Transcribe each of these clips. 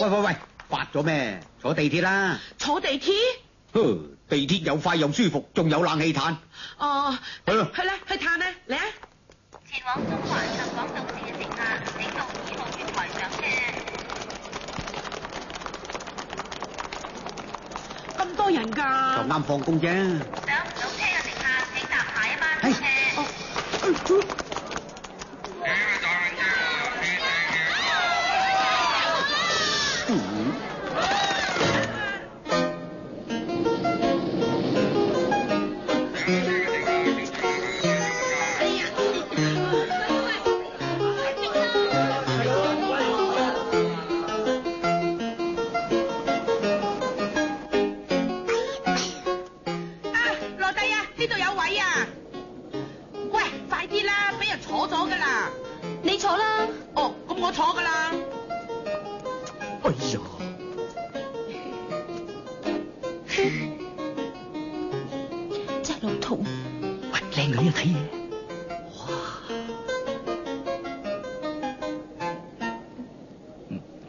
喂喂喂，發咗咩？坐地鐵啦！坐地鐵？地鐵又快又舒服，仲有冷氣嘆。哦，去啦，去啦，去嘆啦，嚟啊！前往中環及港島線嘅乘客，請到2號月台上車。咁多人㗎？就啱放工啫。上唔到車嘅乘客，請搭下一班車。你坐啦。哦，咁我坐㗎啦。哎呀，真係老土。喂，靚女啊，睇嘢。哇！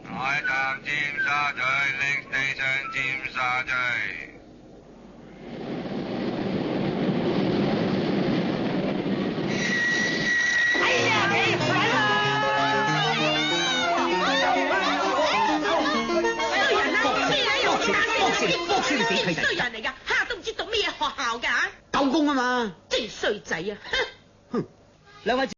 下一站尖沙咀 ，Link Station 尖沙咀。衰人嚟㗎，嚇都唔知讀咩嘢學校㗎嚇，夠工啊嘛！真係衰仔啊！哼，兩位。